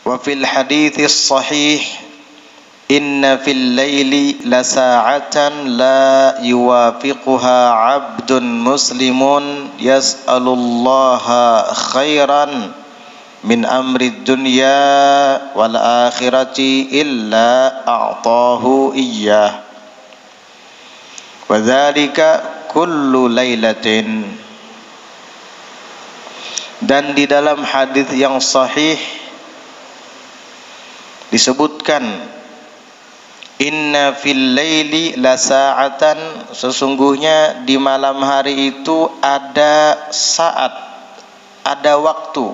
Wa fil hadits sahih inna fil laili lasa'atan la yuwafiquha 'abdun muslimun yas'alullaha khairan min amri dunya wal akhirati illa a'tahu iyyah wa dzalika kullu lailatin. Dan di dalam hadis yang sahih disebutkan inna fil laili lasa'atan, sesungguhnya di malam hari itu ada saat, ada waktu,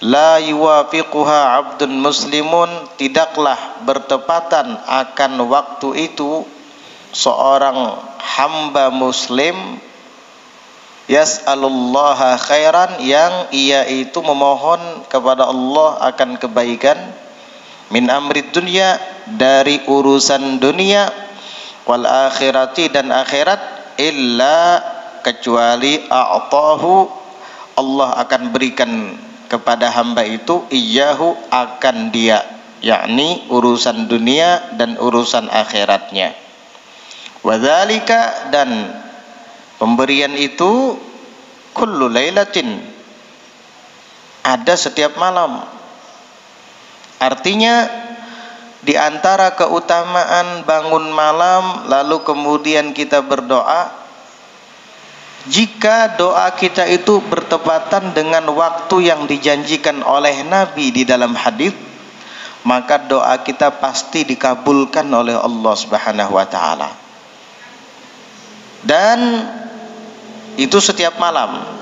la yuwafiquha 'abdun muslimun, tidaklah bertepatan akan waktu itu seorang hamba muslim yas'alullaha khairan, yang ia itu memohon kepada Allah akan kebaikan, min amri dunya, dari urusan dunia, wal akhirati, dan akhirat, illa, kecuali, a'tahu, Allah akan berikan kepada hamba itu, iyyahu, akan dia, yakni urusan dunia dan urusan akhiratnya. Wa dzalika, dan pemberian itu, kullu lailatin, ada setiap malam. Artinya di antara keutamaan bangun malam lalu kemudian kita berdoa, jika doa kita itu bertepatan dengan waktu yang dijanjikan oleh Nabi di dalam hadis, maka doa kita pasti dikabulkan oleh Allah Subhanahu wa taala. Dan itu setiap malam.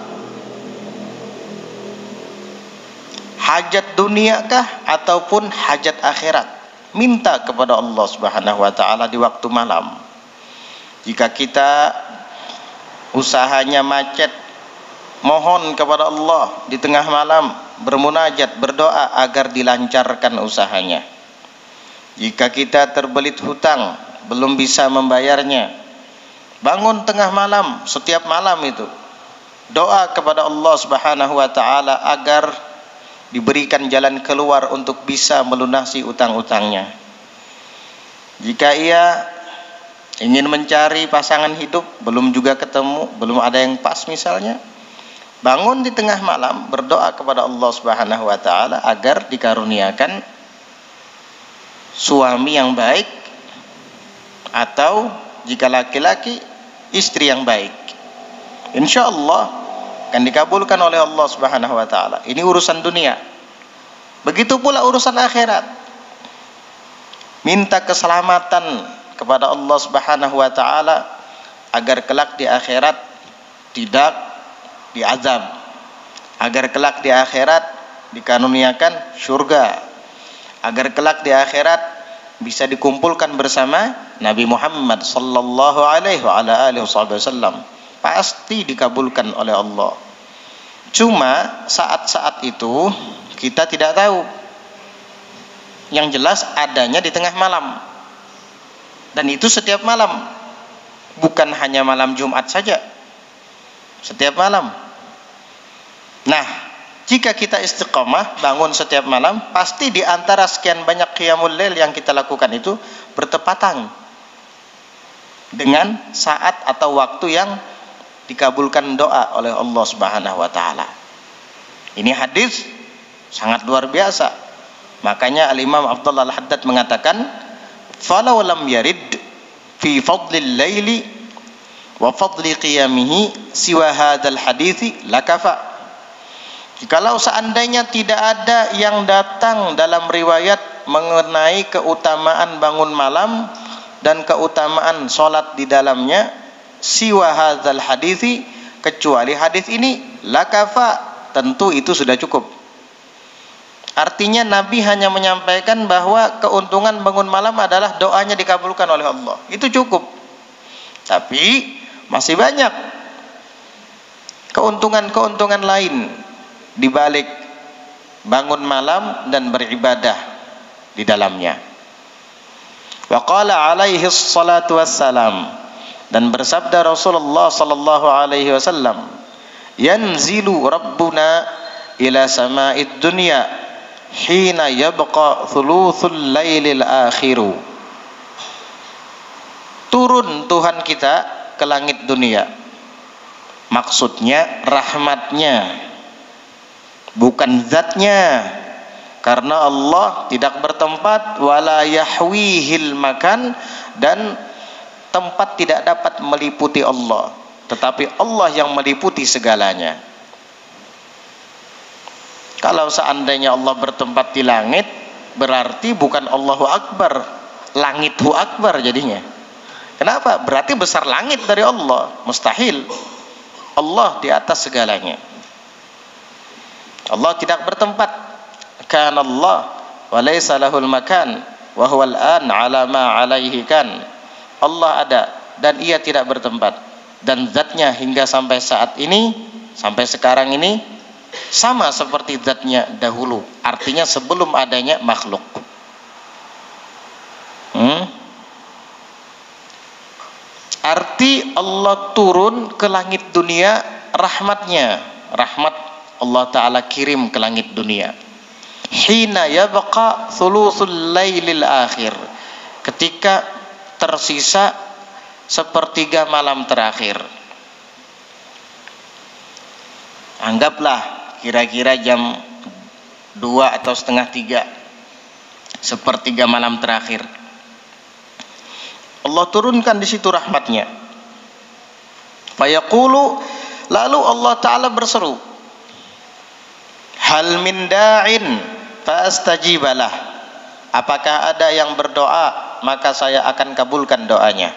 Hajat dunia kah ataupun hajat akhirat, minta kepada Allah Subhanahu wa taala di waktu malam. Jika kita usahanya macet, mohon kepada Allah di tengah malam, bermunajat, berdoa agar dilancarkan usahanya. Jika kita terbelit hutang, belum bisa membayarnya, bangun tengah malam, setiap malam itu doa kepada Allah Subhanahu wa taala agar diberikan jalan keluar untuk bisa melunasi utang-utangnya. Jika ia ingin mencari pasangan hidup, belum juga ketemu, belum ada yang pas misalnya, bangun di tengah malam, berdoa kepada Allah Subhanahu wa taala agar dikaruniakan suami yang baik, atau jika laki-laki, istri yang baik. Insya Allah akan dikabulkan oleh Allah Subhanahu wa taala. Ini urusan dunia. Begitu pula urusan akhirat. Minta keselamatan kepada Allah Subhanahu wa taala agar kelak di akhirat tidak diazab, agar kelak di akhirat dikaruniakan surga, agar kelak di akhirat bisa dikumpulkan bersama Nabi Muhammad sallallahu alaihi wasallam. Pasti dikabulkan oleh Allah. Cuma saat-saat itu kita tidak tahu. Yang jelas adanya di tengah malam. Dan itu setiap malam. Bukan hanya malam Jumat saja. Setiap malam. Nah, jika kita istiqamah bangun setiap malam, pasti di antara sekian banyak qiyamul lail yang kita lakukan itu bertepatan dengan saat atau waktu yang dikabulkan doa oleh Allah Subhanahu wa taala. Ini hadis sangat luar biasa. Makanya Al-Imam Abdullah Al-Haddad mengatakan, "Falau lam yarid fi fadlil laili wa fadli qiyamihi siwa hadzal hadithi lakafa." Jikalau seandainya tidak ada yang datang dalam riwayat mengenai keutamaan bangun malam dan keutamaan salat di dalamnya, siwa hadzal hadithi, kecuali hadis ini, lakafa, tentu itu sudah cukup. Artinya Nabi hanya menyampaikan bahwa keuntungan bangun malam adalah doanya dikabulkan oleh Allah. Itu cukup. Tapi masih banyak keuntungan-keuntungan lain di balik bangun malam dan beribadah di dalamnya. Wa qala alaihi salatu wassalam, dan bersabda Rasulullah sallallahu alaihi wasallam, yanzilu rabbuna ila sama'id dunya hina yabqa thuluthul lailil akhiru. Turun Tuhan kita ke langit dunia, maksudnya rahmatnya, bukan zatnya, karena Allah tidak bertempat, wala yahwihil makan, dan tempat tidak dapat meliputi Allah, tetapi Allah yang meliputi segalanya. Kalau seandainya Allah bertempat di langit, berarti bukan Allahu Akbar, langithu akbar jadinya. Kenapa? Berarti besar langit dari Allah. Mustahil. Allah di atas segalanya. Allah tidak bertempat. Kana Allah wa laysa lahul makan wa huwa al-an ala ma alaihi kan. Allah ada dan ia tidak bertempat, dan zatnya hingga sampai saat ini, sampai sekarang ini sama seperti zatnya dahulu, artinya sebelum adanya makhluk. Arti Allah turun ke langit dunia, rahmatnya, rahmat Allah Ta'ala kirim ke langit dunia. Hina yabqa thuluthul lailil akhir, ketika tersisa sepertiga malam terakhir. Anggaplah kira-kira jam 2 atau setengah 3, sepertiga malam terakhir. Allah turunkan di situ rahmatnya. Fayaqulu, lalu Allah Ta'ala berseru, hal min da'in fastajibalah. Apakah ada yang berdoa, maka saya akan kabulkan doanya.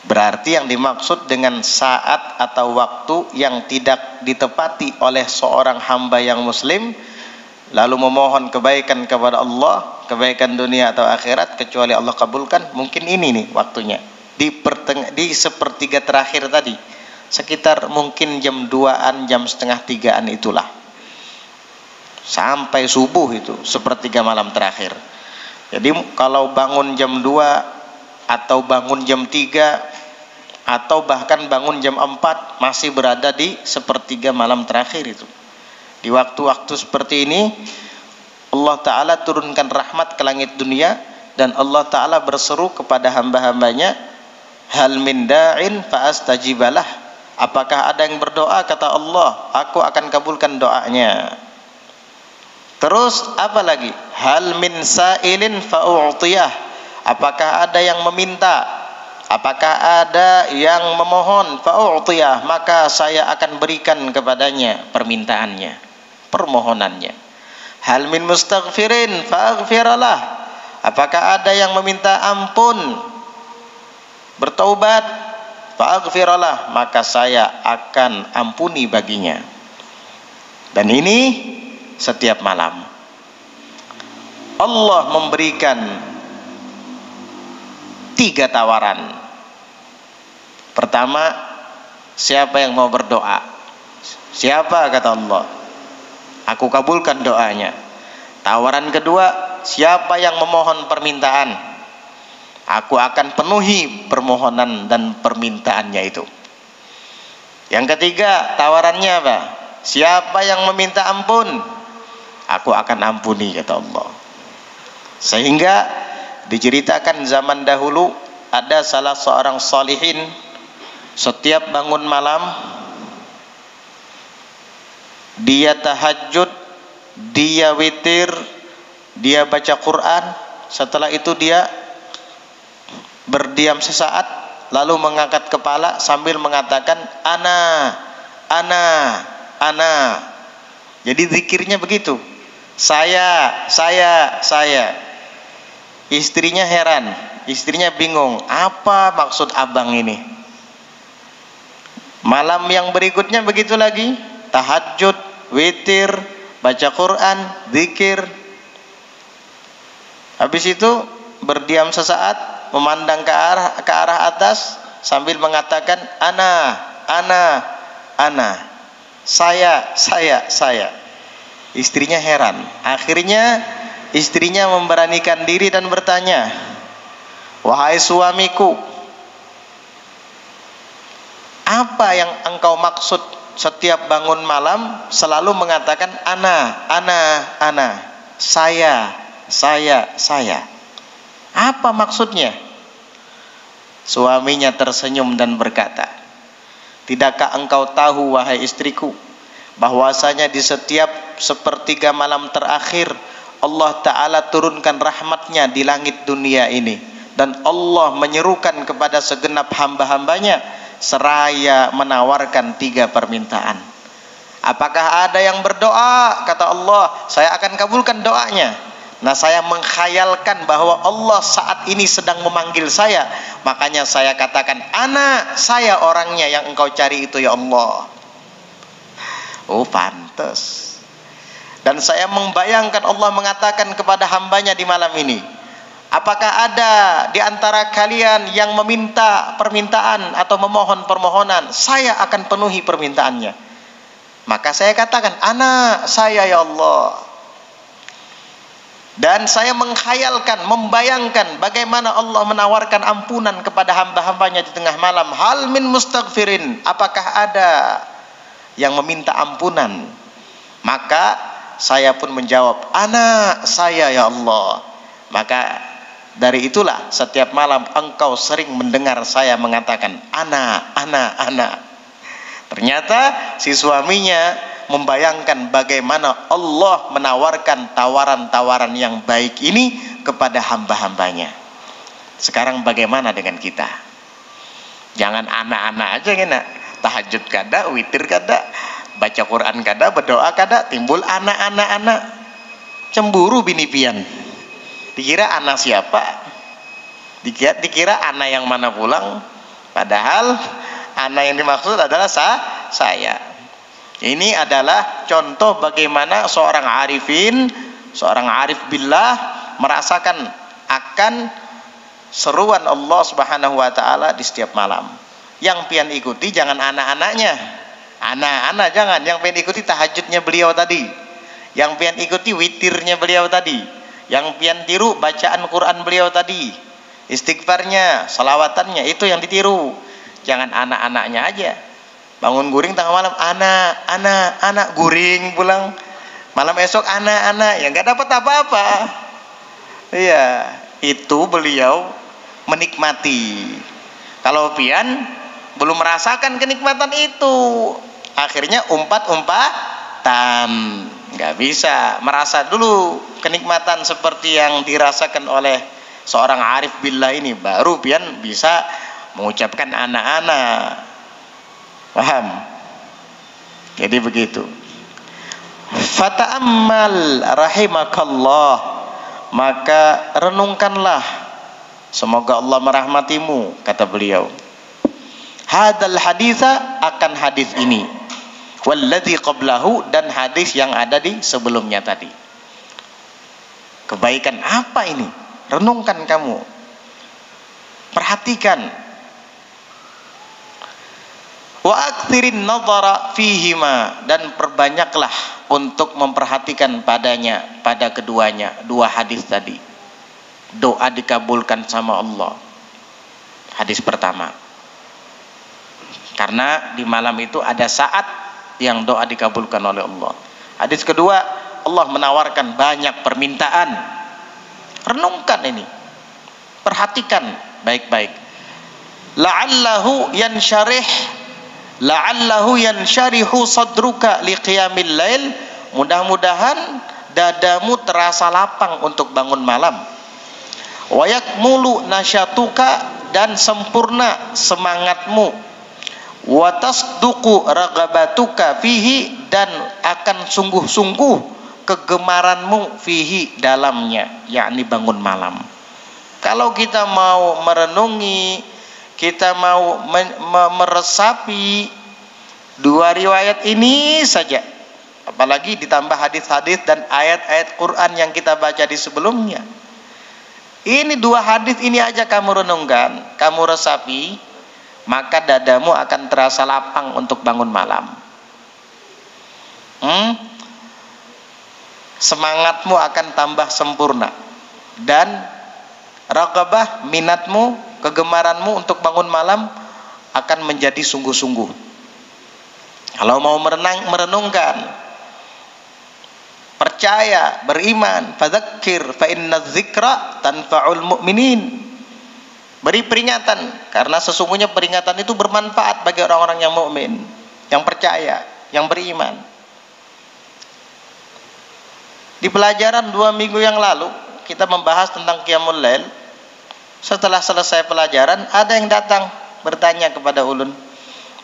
Berarti yang dimaksud dengan saat atau waktu yang tidak ditepati oleh seorang hamba yang muslim, lalu memohon kebaikan kepada Allah, kebaikan dunia atau akhirat, kecuali Allah kabulkan, mungkin ini nih waktunya. Di sepertiga terakhir tadi, sekitar mungkin jam 2-an, jam setengah 3-an itulah. Sampai subuh itu, sepertiga malam terakhir. Jadi kalau bangun jam 2 atau bangun jam 3 atau bahkan bangun jam 4, masih berada di sepertiga malam terakhir itu. Di waktu-waktu seperti ini Allah Ta'ala turunkan rahmat ke langit dunia, dan Allah Ta'ala berseru kepada hamba-hambanya, hal min da'in fa'astajibalah. Apakah ada yang berdoa, kata Allah, aku akan kabulkan doanya. Terus apa lagi? Hal min sa'ilin fa'u'tiyah. Apakah ada yang meminta, apakah ada yang memohon, fa'u'tiyah, maka saya akan berikan kepadanya permintaannya, permohonannya. Hal min mustaghfirin fa'aghfiralah. Apakah ada yang meminta ampun, bertaubat, fa'aghfiralah, maka saya akan ampuni baginya. Dan ini setiap malam Allah memberikan 3 tawaran. Pertama, siapa yang mau berdoa? Siapa, kata Allah, aku kabulkan doanya. Tawaran kedua, siapa yang memohon permintaan, aku akan penuhi permohonan dan permintaannya itu. Yang ketiga, tawarannya apa? Siapa yang meminta ampun, aku akan ampuni, kata Allah. Sehingga diceritakan zaman dahulu ada salah seorang salihin, setiap bangun malam dia tahajud, dia witir, dia baca Quran. Setelah itu dia berdiam sesaat, lalu mengangkat kepala sambil mengatakan ana. Jadi zikirnya begitu, saya. Istrinya heran, istrinya bingung, apa maksud abang ini? Malam yang berikutnya begitu lagi, tahajud, witir, baca Quran, zikir. Habis itu berdiam sesaat, memandang ke arah atas sambil mengatakan ana, saya. Istrinya heran. Akhirnya istrinya memberanikan diri dan bertanya, wahai suamiku, apa yang engkau maksud setiap bangun malam selalu mengatakan ana, saya. Apa maksudnya? Suaminya tersenyum dan berkata, tidakkah engkau tahu wahai istriku, bahwasanya di setiap sepertiga malam terakhir Allah Ta'ala turunkan rahmatnya di langit dunia ini, dan Allah menyerukan kepada segenap hamba-hambanya seraya menawarkan 3 permintaan. Apakah ada yang berdoa? Kata Allah, saya akan kabulkan doanya. Nah, saya menghayalkan bahwa Allah saat ini sedang memanggil saya, makanya saya katakan, saya orangnya yang engkau cari itu ya Allah. Oh, pantas. Dan saya membayangkan Allah mengatakan kepada hambanya di malam ini, apakah ada di antara kalian yang meminta permintaan atau memohon permohonan? Saya akan penuhi permintaannya. Maka saya katakan, saya ya Allah. Dan saya menghayalkan, membayangkan bagaimana Allah menawarkan ampunan kepada hamba-hambanya di tengah malam. Hal min mustaghfirin, apakah ada yang meminta ampunan? Maka saya pun menjawab, saya ya Allah. Maka dari itulah setiap malam engkau sering mendengar saya mengatakan ana. Ternyata si suaminya membayangkan bagaimana Allah menawarkan tawaran-tawaran yang baik ini kepada hamba-hambanya. Sekarang bagaimana dengan kita? Jangan ana aja kena. Tahajud kada, witir kada, baca Quran kada, berdoa kada, timbul anak. Cemburu bini pian. Dikira anak siapa? Dikira anak yang mana pulang? Padahal anak yang dimaksud adalah saya. Ini adalah contoh bagaimana seorang arif billah merasakan akan seruan Allah Subhanahu wa taala di setiap malam. Yang pian ikuti jangan anak-anaknya. Anak-anak jangan, yang pian ikuti tahajudnya beliau tadi. Yang pian ikuti witirnya beliau tadi. Yang pian tiru bacaan Quran beliau tadi. Istighfarnya, salawatannya, itu yang ditiru. Jangan anak-anaknya aja. Bangun guring tengah malam, anak, guring pulang. Malam esok anak, ya nggak dapat apa-apa. Iya, itu beliau menikmati. Kalau pian belum merasakan kenikmatan itu, akhirnya umpat-umpatan. Nggak bisa merasa dulu kenikmatan seperti yang dirasakan oleh seorang arif billah ini, baru pian bisa mengucapkan anak. Paham? Jadi begitu. Fata'ammal rahimakallah, maka renungkanlah, semoga Allah merahmatimu, kata beliau. Hadal haditha, akan hadis ini, walladzi qablahu, dan hadis yang ada di sebelumnya tadi. Kebaikan apa ini? Renungkan kamu, perhatikan. Wa aktsirin nadhara fihima, dan perbanyaklah untuk memperhatikan padanya, pada keduanya, 2 hadis tadi. Doa dikabulkan sama Allah. Hadis pertama, karena di malam itu ada saat yang doa dikabulkan oleh Allah. Hadis kedua, Allah menawarkan banyak permintaan. Renungkan ini, perhatikan baik-baik. La'allahu yansyarihu sadruka liqiyamil lail, mudah-mudahan dadamu terasa lapang untuk bangun malam. Wa yakmulu nasyatuka, dan sempurna semangatmu. Wa tasduqu ragabatuka fihi, dan akan sungguh-sungguh kegemaranmu fihi, dalamnya, yakni bangun malam. Kalau kita mau merenungi, kita mau meresapi 2 riwayat ini saja, apalagi ditambah hadis-hadis dan ayat-ayat Quran yang kita baca di sebelumnya. Ini 2 hadis ini aja kamu renungkan, kamu resapi, maka dadamu akan terasa lapang untuk bangun malam. Semangatmu akan tambah sempurna, dan ragabah, minatmu, kegemaranmu untuk bangun malam akan menjadi sungguh-sungguh. Kalau mau merenungkan, percaya, beriman, fadzakir fa inna dzikra tanfa'ul mu'minin. Beri peringatan, karena sesungguhnya peringatan itu bermanfaat bagi orang-orang yang mukmin, yang percaya, yang beriman. Di pelajaran 2 minggu yang lalu kita membahas tentang Qiyamul Lail. Setelah selesai pelajaran, ada yang datang bertanya kepada ulun,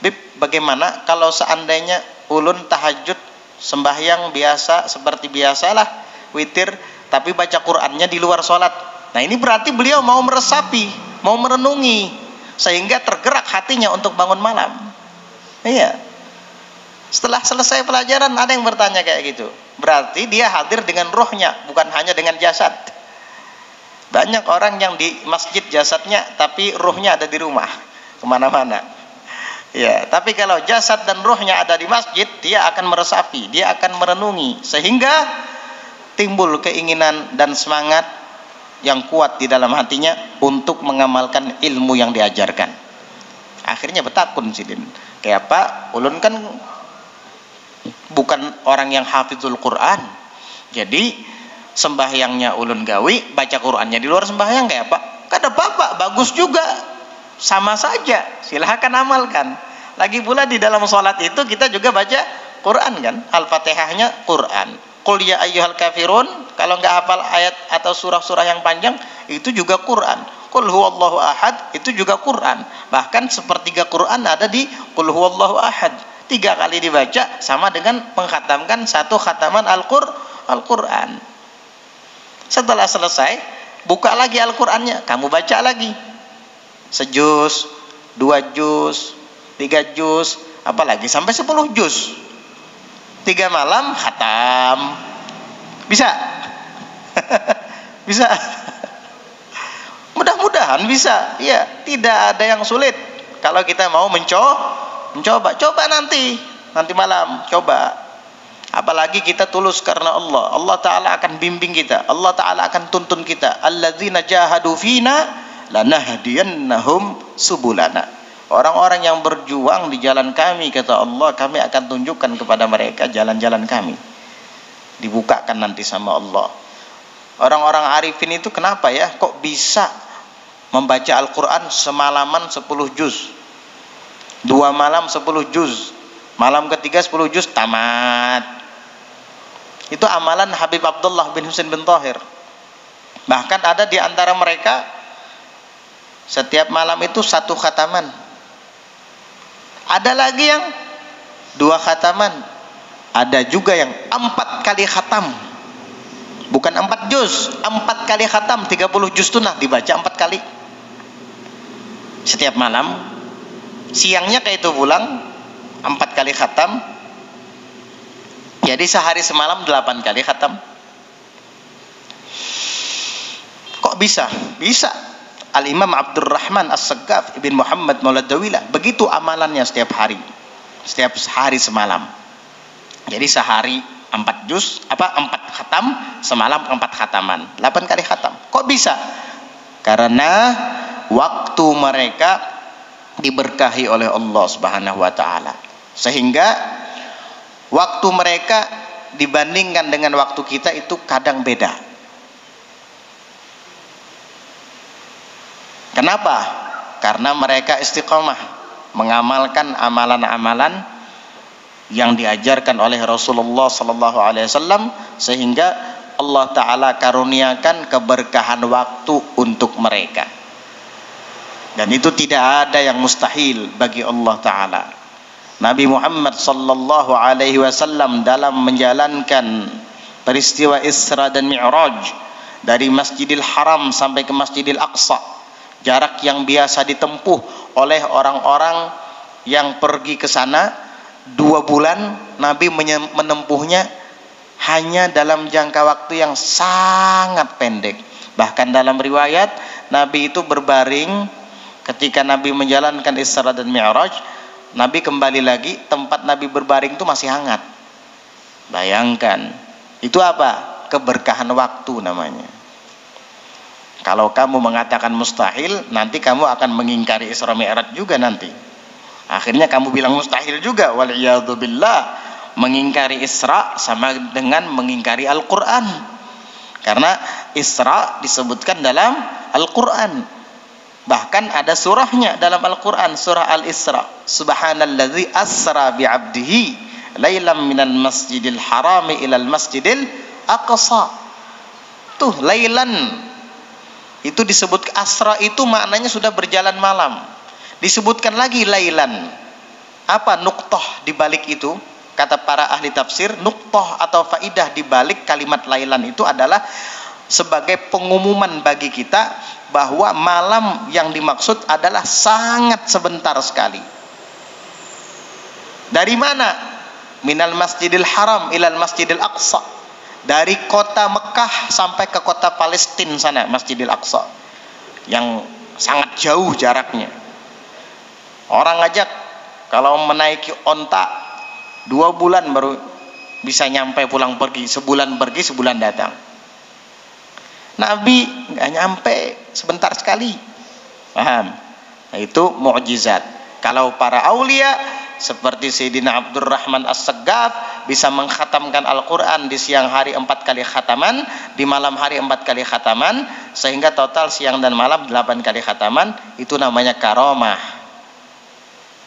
"Bib, bagaimana kalau seandainya ulun tahajud sembahyang biasa seperti biasalah, witir, tapi baca Qur'annya di luar sholat?" Nah, ini berarti beliau mau meresapi, mau merenungi, sehingga tergerak hatinya untuk bangun malam. Iya. Setelah selesai pelajaran ada yang bertanya kayak gitu. Berarti dia hadir dengan rohnya, bukan hanya dengan jasad. Banyak orang yang di masjid jasadnya, tapi rohnya ada di rumah, kemana-mana. Ya, tapi kalau jasad dan rohnya ada di masjid, dia akan meresapi, dia akan merenungi, sehingga timbul keinginan dan semangat yang kuat di dalam hatinya untuk mengamalkan ilmu yang diajarkan. Akhirnya betakun sidin. Kayak apa? Ulun kan bukan orang yang hafizul Quran, jadi sembahyangnya ulun gawi, baca Qurannya di luar sembahyang kayak apa? Kata bapak, bagus juga, sama saja, silahkan amalkan. Lagi pula di dalam sholat itu kita juga baca Quran kan, Al-Fatihahnya Quran, Qul ya ayyuhal kafirun, kalau nggak hafal ayat atau surah-surah yang panjang itu juga Quran, Qul huwallahu ahad itu juga Quran. Bahkan sepertiga Quran ada di Qul huwallahu ahad. 3 kali dibaca sama dengan mengkhatamkan 1 khataman Al-Quran. Setelah selesai, buka lagi Al-Qurannya, kamu baca lagi sejuz, 2 juz, 3 juz, apalagi sampai 10 juz. 3 malam khatam. Bisa? Bisa? Mudah-mudahan bisa. Ya, tidak ada yang sulit kalau kita mau coba nanti malam coba. Apalagi kita tulus karena Allah, Allah Ta'ala akan bimbing kita, Allah Ta'ala akan tuntun kita. Alladzina jahadu fina lanahdiyannahum subulana. Orang-orang yang berjuang di jalan kami, kata Allah, kami akan tunjukkan kepada mereka jalan-jalan kami. Dibukakan nanti sama Allah. Orang-orang arifin itu kenapa ya kok bisa membaca Al-Quran semalaman 10 juz, 2 malam 10 juz, malam ketiga 10 juz tamat. Itu amalan Habib Abdullah bin Husain bin Thahir. Bahkan ada di antara mereka setiap malam itu 1 khataman. Ada lagi yang 2 khataman. Ada juga yang 4 kali khatam. Bukan 4 juz, 4 kali khatam, 30 juz tunah dibaca 4 kali setiap malam. Siangnya kayak itu pulang 4 kali khatam. Jadi sehari semalam 8 kali khatam. Kok bisa? Bisa. Al-Imam Abdurrahman As-Saggaf Ibn Muhammad Maulad Dawilah begitu amalannya setiap hari semalam. Jadi sehari 4 juz, 4 khatam, semalam 4 khataman, 8 kali khatam. Kok bisa? Karena waktu mereka diberkahi oleh Allah Subhanahu wa taala, sehingga waktu mereka dibandingkan dengan waktu kita itu kadang beda. Kenapa? Karena mereka istiqomah mengamalkan amalan-amalan yang diajarkan oleh Rasulullah sallallahu alaihi wasallam, sehingga Allah taala karuniakan keberkahan waktu untuk mereka. Dan itu tidak ada yang mustahil bagi Allah taala. Nabi Muhammad sallallahu alaihi wasallam dalam menjalankan peristiwa Isra dan Mi'raj dari Masjidil Haram sampai ke Masjidil Aqsa, jarak yang biasa ditempuh oleh orang-orang yang pergi ke sana 2 bulan, Nabi menempuhnya hanya dalam jangka waktu yang sangat pendek. Bahkan dalam riwayat Nabi itu berbaring ketika Nabi menjalankan Isra dan Mi'raj, Nabi kembali lagi, tempat Nabi berbaring itu masih hangat. Bayangkan, itu apa? Keberkahan waktu namanya. Kalau kamu mengatakan mustahil, nanti kamu akan mengingkari Isra Mi'raj juga nanti. Akhirnya kamu bilang mustahil juga, waliyadzubillah. Mengingkari Isra sama dengan mengingkari Al-Quran, karena Isra disebutkan dalam Al-Quran, bahkan ada surahnya dalam Al-Quran, surah Al-Isra. Subhanalladzi asra bi'abdihi lailam minal masjidil harami ilal masjidil aqsa. Tuh lailan itu disebut, asra itu maknanya sudah berjalan malam. Disebutkan lagi lailan. Apa nuqtah di balik itu? Kata para ahli tafsir, nuqtah atau faidah di balik kalimat lailan itu adalah sebagai pengumuman bagi kita bahwa malam yang dimaksud adalah sangat sebentar sekali. Dari mana? Minal masjidil haram ilal masjidil aqsa. Dari kota Mekah sampai ke kota Palestina sana, Masjidil Aqsa, yang sangat jauh jaraknya. Orang aja kalau menaiki onta 2 bulan baru bisa nyampe pulang pergi, sebulan pergi sebulan datang. Nabi nggak nyampe, sebentar sekali. Paham? Nah, itu mukjizat. Kalau para aulia seperti Sayyidina Abdurrahman As-Saggaf bisa mengkhatamkan Al-Quran di siang hari 4 kali khataman, di malam hari 4 kali khataman, sehingga total siang dan malam 8 kali khataman, itu namanya karomah.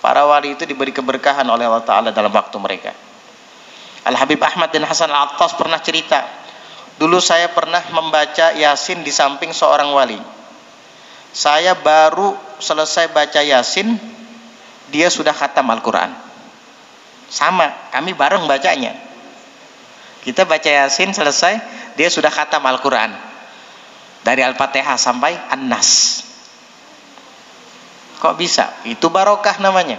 Para wali itu diberi keberkahan oleh Allah Ta'ala dalam waktu mereka. Al-Habib Ahmad bin Hasan Al-Attas pernah cerita, dulu saya pernah membaca Yasin di samping seorang wali. Saya baru selesai baca Yasin, dia sudah khatam Al-Quran. Sama, kami bareng bacanya. Kita baca Yasin selesai, dia sudah khatam Al-Quran. Dari Al-Fatihah sampai An-Nas. Kok bisa? Itu barokah namanya.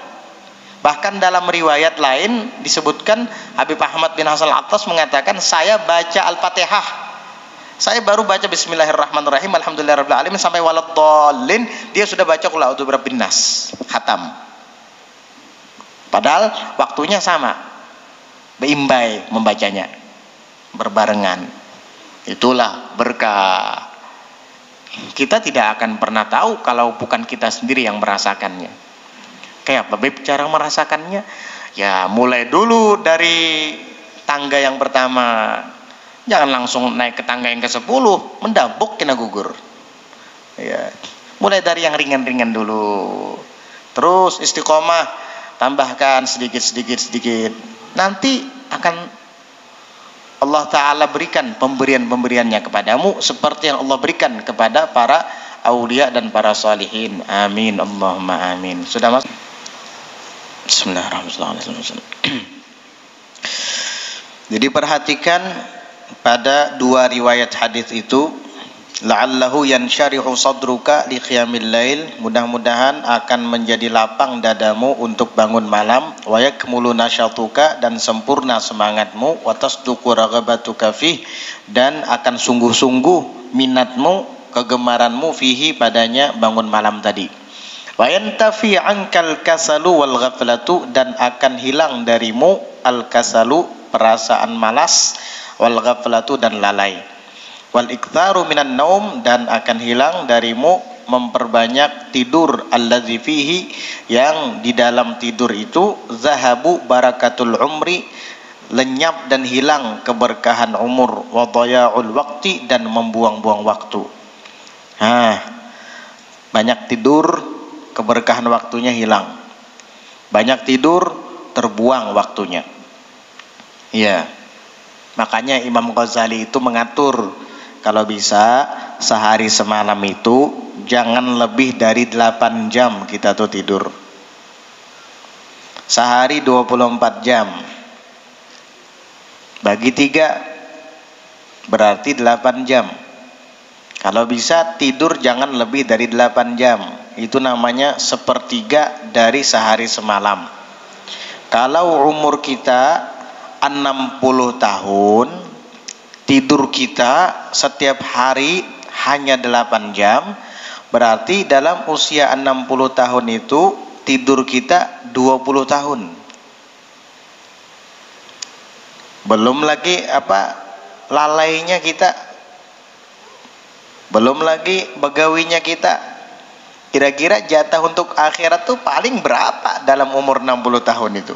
Bahkan dalam riwayat lain disebutkan, Habib Ahmad bin Hasan Al-Attas mengatakan, saya baca Al-Fatihah, saya baru baca Bismillahirrahmanirrahim, Alhamdulillahirabbil alamin sampai waladdallin, dia sudah baca Qul a'udzu birabbin nas, khatam. Padahal waktunya sama, beimbai membacanya, berbarengan. Itulah berkah. Kita tidak akan pernah tahu kalau bukan kita sendiri yang merasakannya. Kayak apa Beb cara merasakannya? Ya mulai dulu dari tangga yang pertama. Jangan langsung naik ke tangga yang ke-10, mendabuk kena gugur. Ya, mulai dari yang ringan-ringan dulu. Terus istiqomah, tambahkan sedikit. Nanti akan Allah Ta'ala berikan pemberian-pemberiannya kepadamu seperti yang Allah berikan kepada para awliya dan para salihin. Amin Allahumma amin. Sudah mas? Bismillahirrahmanirrahim. Jadi perhatikan pada 2 riwayat hadis itu, la'allahu yansyarihu sadruka li qiyamil lail, mudah-mudahan akan menjadi lapang dadamu untuk bangun malam, wa yakmulu nasyatuka, dan sempurna semangatmu, wa tasduqu raghabatuka fih, dan akan sungguh-sungguh minatmu, kegemaranmu fihi padanya bangun malam tadi. Wa yantafi ankal kasalu wal ghaflatu, dan akan hilang darimu al kasalu, perasaan malas, wal ghaflatu, dan lalai. Wal iktharu minan naum, dan akan hilang darimu memperbanyak tidur, alladzi fihi, yang di dalam tidur itu zahabu barakatul umri, lenyap dan hilang keberkahan umur, wa dhaya'ul waqti, dan membuang-buang waktu. Banyak tidur, keberkahan waktunya hilang. Banyak tidur, terbuang waktunya. Ya, makanya Imam Ghazali itu mengatur, kalau bisa sehari semalam itu jangan lebih dari 8 jam kita tuh tidur. Sehari 24 jam. Bagi 3 berarti 8 jam. Kalau bisa tidur jangan lebih dari 8 jam. Itu namanya 1/3 dari sehari semalam. Kalau umur kita 60 tahun, tidur kita setiap hari hanya 8 jam, berarti dalam usia 60 tahun itu tidur kita 20 tahun. Belum lagi lalainya kita, belum lagi begawinya kita. Kira-kira jatah untuk akhirat tuh paling berapa dalam umur 60 tahun itu?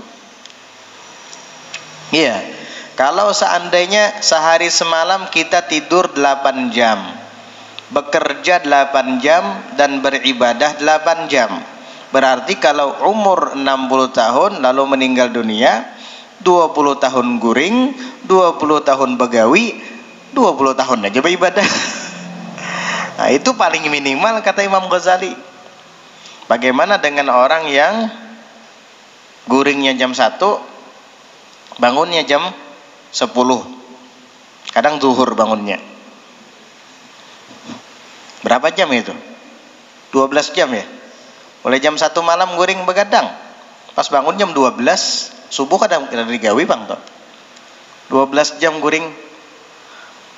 Iya. Kalau seandainya sehari semalam kita tidur 8 jam, bekerja 8 jam dan beribadah 8 jam. Berarti kalau umur 60 tahun lalu meninggal dunia, 20 tahun guring, 20 tahun begawi, 20 tahun aja beribadah. Nah, itu paling minimal kata Imam Ghazali. Bagaimana dengan orang yang guringnya jam 1, bangunnya jam 10, kadang zuhur bangunnya. Berapa jam itu? 12 jam ya. Oleh jam 1 malam guring begadang, pas bangun jam 12 subuh kadang digawi bang toh. 12 jam guring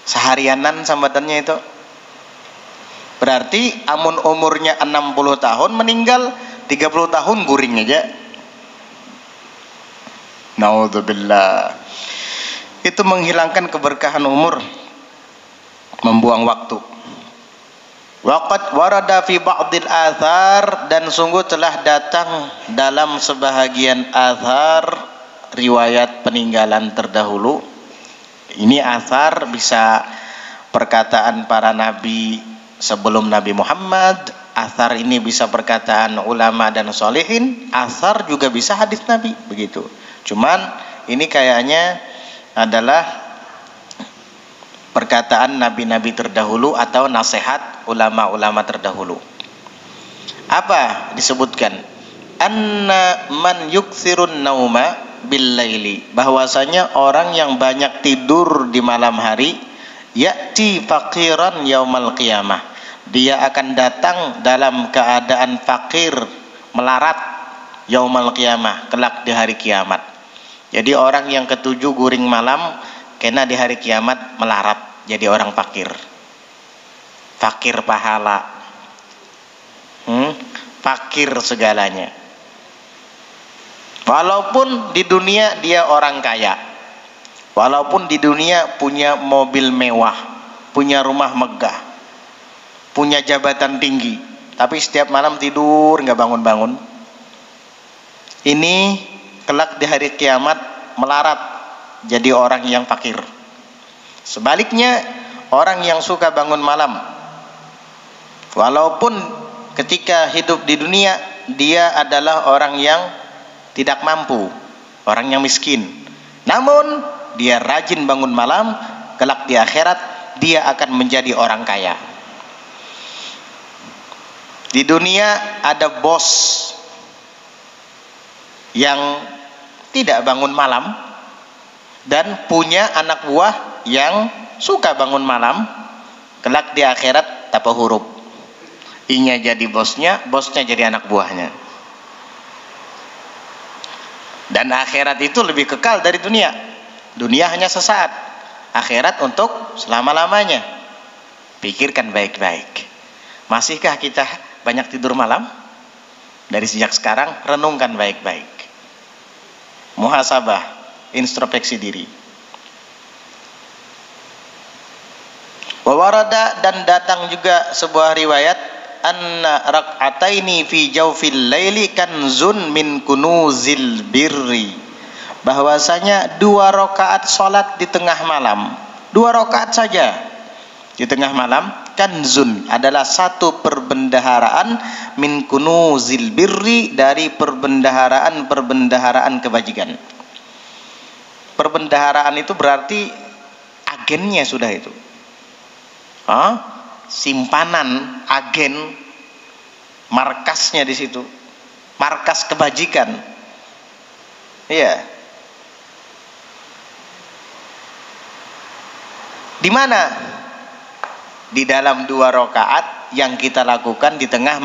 seharianan sambatannya itu. Berarti amun umurnya 60 tahun meninggal 30 tahun guring aja. Naudzubillah. Itu menghilangkan keberkahan umur, membuang waktu. Waqad warada fi ba'dil athar, dan sungguh telah datang dalam sebahagian athar riwayat peninggalan terdahulu. Ini athar bisa perkataan para nabi sebelum Nabi Muhammad, athar ini bisa perkataan ulama dan sholihin, athar juga bisa hadis Nabi, begitu. Cuman ini kayaknya adalah perkataan nabi-nabi terdahulu atau nasihat ulama-ulama terdahulu. Apa disebutkan? Anna man yukthirun nauma bil laili, bahwasanya orang yang banyak tidur di malam hari, ya'ti faqiran yaumal qiyamah, dia akan datang dalam keadaan fakir, melarat yaumal qiyamah, kelak di hari kiamat. Jadi orang yang ketujuh guring malam kena di hari kiamat melarat jadi orang fakir. Fakir pahala. Fakir segalanya. Walaupun di dunia dia orang kaya. Walaupun di dunia punya mobil mewah, punya rumah megah, punya jabatan tinggi, tapi setiap malam tidur nggak bangun-bangun. Ini kelak di hari kiamat melarat jadi orang yang fakir. Sebaliknya orang yang suka bangun malam, walaupun ketika hidup di dunia dia adalah orang yang tidak mampu, orang yang miskin, namun dia rajin bangun malam, kelak di akhirat dia akan menjadi orang kaya. Di dunia ada bos yang tidak bangun malam dan punya anak buah yang suka bangun malam, kelak di akhirat tapa huruf. I-nya jadi bosnya, bosnya jadi anak buahnya. Dan akhirat itu lebih kekal dari dunia. Dunia hanya sesaat, akhirat untuk selama-lamanya. Pikirkan baik-baik. Masihkah kita banyak tidur malam? Dari sejak sekarang renungkan baik-baik. Muhasabah, introspeksi diri. Wawarada, dan datang juga sebuah riwayat, anna rak'ataini fi jawfil laili kanzun min kunuzil birri, bahwasanya 2 rakaat salat di tengah malam, 2 rakaat saja di tengah malam, kanzun adalah satu perbendaharaan, min kunuzil birri, dari perbendaharaan kebajikan. Perbendaharaan itu berarti agennya sudah itu. Simpanan, agen, markasnya di situ, markas kebajikan. Iya. Di mana? Di dalam 2 rakaat yang kita lakukan di tengah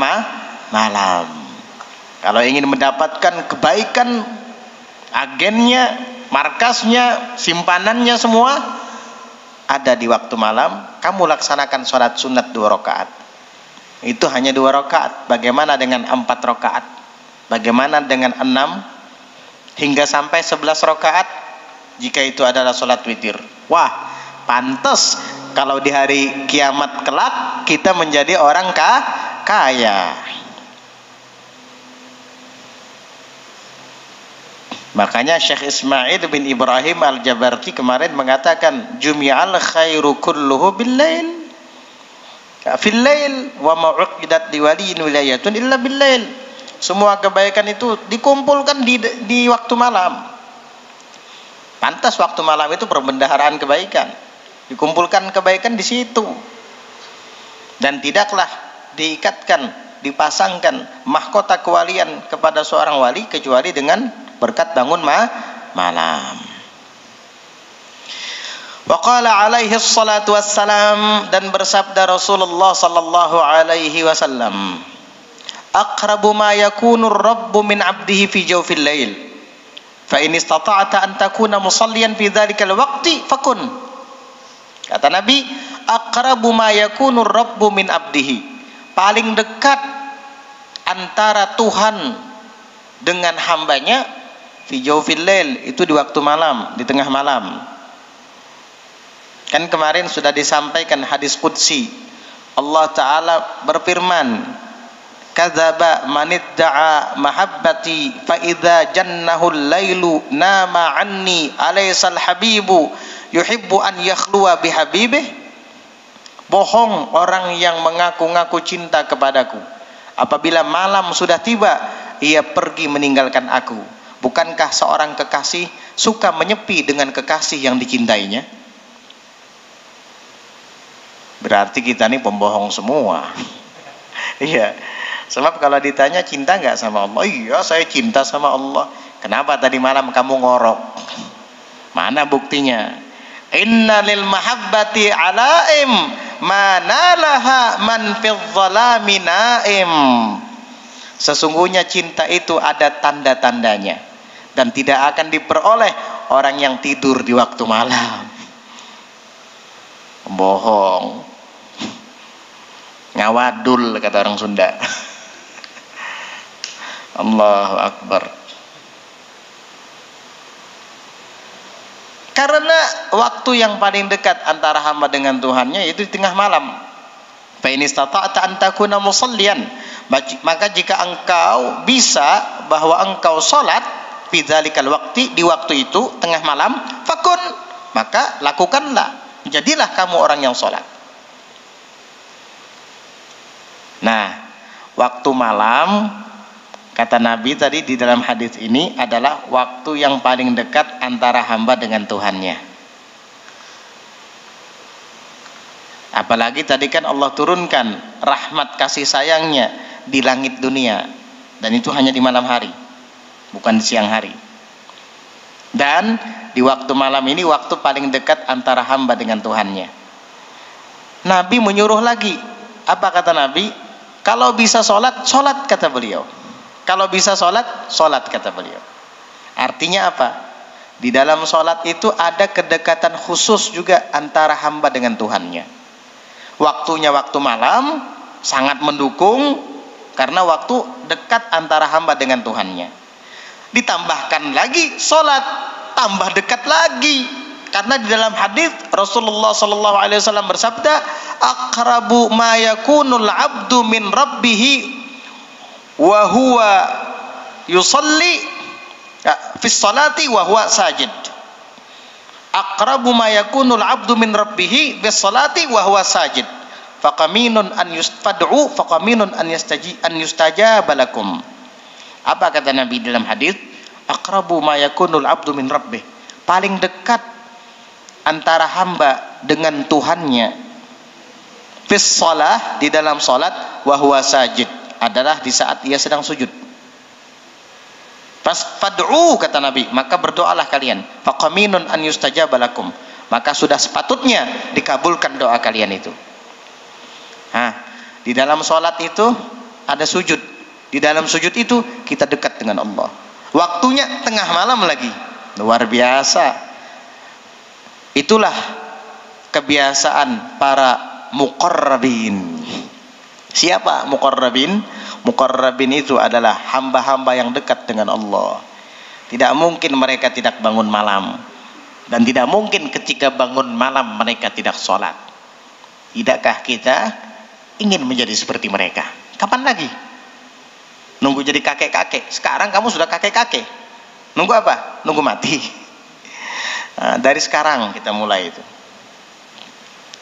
malam. Kalau ingin mendapatkan kebaikan, agennya, markasnya, simpanannya semua ada di waktu malam, kamu laksanakan sholat sunat 2 rakaat. Itu hanya 2 rakaat. Bagaimana dengan 4 rakaat? Bagaimana dengan 6 hingga sampai 11 rakaat? Jika itu adalah sholat witir. Wah, pantas kalau di hari kiamat kelak kita menjadi orang kaya. Makanya Syekh Ismail bin Ibrahim Al-Jabarti kemarin mengatakan jumi'al khairu kulluhu bil-lail. Fil lail wa ma'uqidat liwaliyin wilayatun illa bil lail. Semua kebaikan itu dikumpulkan di waktu malam. Pantas waktu malam itu perbendaharaan kebaikan. Dikumpulkan kebaikan di situ. Dan tidaklah diikatkan, dipasangkan mahkota kewalian kepada seorang wali kecuali dengan berkat bangun malam. Wa qala alaihi salatu wassalam, dan bersabda Rasulullah sallallahu alaihi wasallam, aqrabu ma yakunu ar-rabbu min 'abdihi fi jawfil lail fa in istata'ta an takuna musalliyan fi dhalikal waqti fakun. Kata Nabi, aqrabu ma yakunu ar-rabbu min 'abdihi, paling dekat antara Tuhan dengan hambanya fi jawfil lail, itu di waktu malam, di tengah malam. Kan kemarin sudah disampaikan hadis qudsi. Allah Ta'ala berfirman, kadzaba manidda'a mahabbati fa idza jannahu al-lailu nama anni alaysal habibu yuhibbu an yakhluwa bihabibih. Bohong orang yang mengaku-ngaku cinta kepadaku, apabila malam sudah tiba ia pergi meninggalkan aku. Bukankah seorang kekasih suka menyepi dengan kekasih yang dicintainya? Berarti kita ini pembohong semua. Iya. Sebab kalau ditanya cinta nggak sama Allah, iya saya cinta sama Allah. Kenapa tadi malam kamu ngorok? Mana buktinya? Inna lil mahabbati alaim manalaha man fil zalami naim. Sesungguhnya cinta itu ada tanda-tandanya dan tidak akan diperoleh orang yang tidur di waktu malam. Bohong, ngawadul kata orang Sunda. Allahu Akbar. Karena waktu yang paling dekat antara hamba dengan Tuhannya yaitu di tengah malam. Fa in istata'ta an takuna musalliyan, maka jika engkau bisa bahwa engkau salat fi dzalikal waqti, di waktu itu tengah malam, fakun, maka lakukanlah, jadilah kamu orang yang salat. Nah, waktu malam kata Nabi tadi di dalam hadis ini adalah waktu yang paling dekat antara hamba dengan Tuhannya. Apalagi tadi kan Allah turunkan rahmat kasih sayangnya di langit dunia, dan itu hanya di malam hari, bukan di siang hari. Dan di waktu malam ini waktu paling dekat antara hamba dengan Tuhannya. Nabi menyuruh lagi. Apa kata Nabi? Kalau bisa sholat, sholat kata beliau. Kalau bisa sholat, sholat kata beliau. Artinya apa? Di dalam sholat itu ada kedekatan khusus juga antara hamba dengan Tuhannya. Waktunya waktu malam sangat mendukung karena waktu dekat antara hamba dengan Tuhannya. Ditambahkan lagi sholat, tambah dekat lagi. Karena di dalam hadis Rasulullah sallallahu alaihi wasallam bersabda, aqrabu ma yakunul 'abdu min rabbih wa huwa yusalli fi sholati wa huwa sajid. Aqrabu ma yakunul 'abdu min rabbih fi sholati wa huwa sajid. Faqaminun an yustad'u faqaminun an yustajaba lakum. Apa kata Nabi dalam hadis? Aqrabu ma yakunul 'abdu min rabbih. Paling dekat antara hamba dengan Tuhannya fis shalah, di dalam salat, wa huwa sajid, adalah di saat ia sedang sujud. Pas fad'u kata Nabi, maka berdoalah kalian, faqaminun an yustajaba lakum, maka sudah sepatutnya dikabulkan doa kalian itu. Di dalam salat itu ada sujud. Di dalam sujud itu kita dekat dengan Allah. Waktunya tengah malam lagi. Luar biasa. Itulah kebiasaan para muqarrabin. Siapa muqarrabin? Muqarrabin itu adalah hamba-hamba yang dekat dengan Allah. Tidak mungkin mereka tidak bangun malam, dan tidak mungkin ketika bangun malam mereka tidak sholat. Tidakkah kita ingin menjadi seperti mereka? Kapan lagi? Nunggu jadi kakek-kakek? Sekarang kamu sudah kakek-kakek. Nunggu apa? Nunggu mati. Nah, dari sekarang kita mulai itu.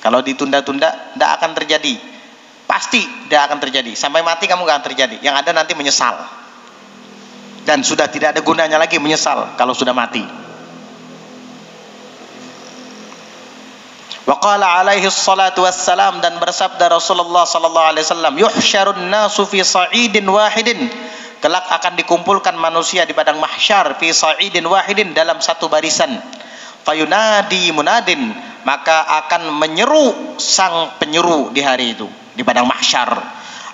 Kalau ditunda-tunda tidak akan terjadi, pasti tidak akan terjadi. Sampai mati kamu gak akan terjadi. Yang ada nanti menyesal, dan sudah tidak ada gunanya lagi menyesal kalau sudah mati. Wa qala alaihi salatu wassalam, dan bersabda Rasulullah sallallahu alaihi wasallam, yuhsyarun nasu fi sa'idin wahidin, kelak akan dikumpulkan manusia di padang mahsyar, fi sa'idin wahidin, dalam satu barisan. Fayunadi munadin, maka akan menyeru sang penyeru di hari itu, di padang mahsyar.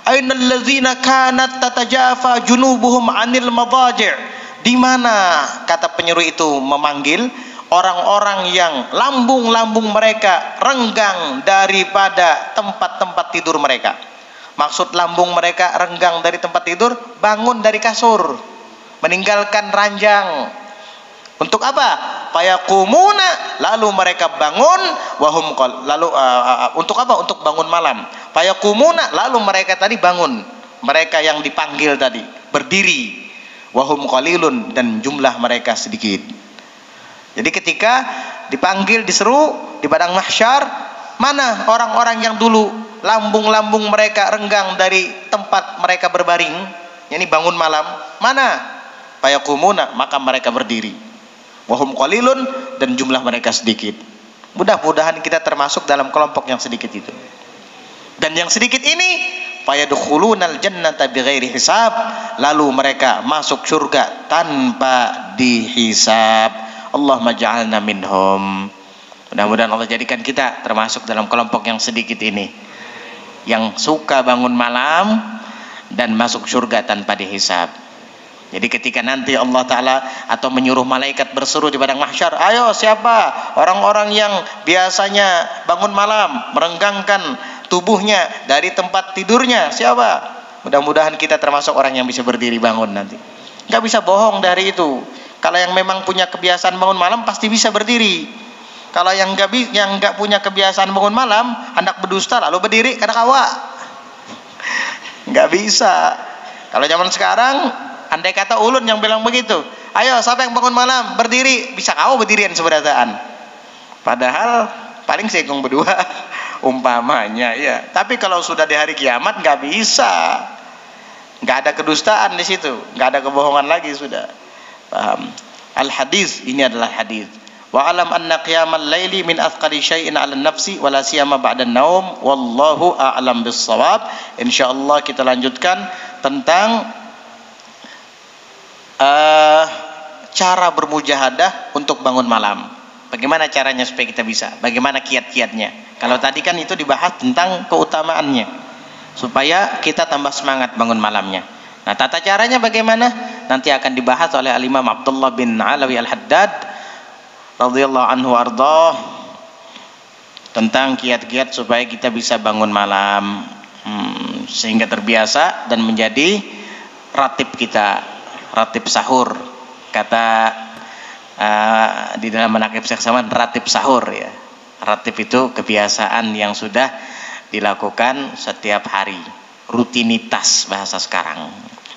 Ainal ladzina kanat tatajafa junubuhum 'anil madaji'. Di mana, kata penyeru itu memanggil orang-orang yang lambung-lambung mereka renggang daripada tempat-tempat tidur mereka. Maksud lambung mereka renggang dari tempat tidur, bangun dari kasur, meninggalkan ranjang. Untuk apa? Fayaqumuna, lalu mereka bangun, wahum qal, lalu untuk apa? Untuk bangun malam. Fayaqumuna, lalu mereka tadi bangun, mereka yang dipanggil tadi berdiri, wahum qalilun, dan jumlah mereka sedikit. Jadi ketika dipanggil, diseru di padang mahsyar, mana orang-orang yang dulu lambung-lambung mereka renggang dari tempat mereka berbaring, yakni bangun malam, mana? Fayaqumuna, maka mereka berdiri, wahum qalilun, dan jumlah mereka sedikit. Mudah-mudahan kita termasuk dalam kelompok yang sedikit itu. Dan yang sedikit ini, fayadkhulunal jannata bighairi hisab, lalu mereka masuk surga tanpa dihisab. Allahumma ja'alna minhum. Mudah-mudahan Allah jadikan kita termasuk dalam kelompok yang sedikit ini, yang suka bangun malam dan masuk surga tanpa dihisab. Jadi ketika nanti Allah Ta'ala atau menyuruh malaikat berseru di padang mahsyar, ayo siapa orang-orang yang biasanya bangun malam, merenggangkan tubuhnya dari tempat tidurnya, siapa? Mudah-mudahan kita termasuk orang yang bisa berdiri bangun nanti. Gak bisa bohong dari itu. Kalau yang memang punya kebiasaan bangun malam pasti bisa berdiri. Kalau yang nggak punya kebiasaan bangun malam, hendak berdusta lalu berdiri karena kawa, nggak bisa. Kalau zaman sekarang, andai kata ulun yang bilang begitu, ayo siapa yang bangun malam berdiri, bisa kau berdirian seberataan. Padahal paling singgung berdua umpamanya ya. Tapi kalau sudah di hari kiamat nggak bisa, nggak ada kedustaan di situ, nggak ada kebohongan lagi sudah. Paham? Al hadis, ini adalah hadis. Wa alam anna qiyamal laili min athqali syai'in 'ala nafsi wa la siyama ba'da naum, wallahu a'lam bis-shawab. Insyaallah kita lanjutkan tentang cara bermujahadah untuk bangun malam. Bagaimana caranya supaya kita bisa? Bagaimana kiat-kiatnya? Kalau tadi kan itu dibahas tentang keutamaannya, supaya kita tambah semangat bangun malamnya. Nah, tata caranya bagaimana? Nanti akan dibahas oleh Al-Imam Abdullah bin Alawi Al-Haddad radhiyallahu anhu ardhah, tentang kiat-kiat supaya kita bisa bangun malam, sehingga terbiasa dan menjadi ratib kita, ratib sahur. Kata di dalam manaqib Syekh Saman, ratib sahur ya. Ratib itu kebiasaan yang sudah dilakukan setiap hari, rutinitas bahasa sekarang.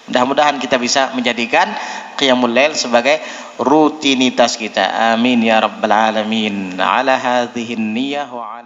Mudah-mudahan kita bisa menjadikan qiyamul lail sebagai rutinitas kita. Amin ya rabbal alamin. Ala hadhihi niyyah wa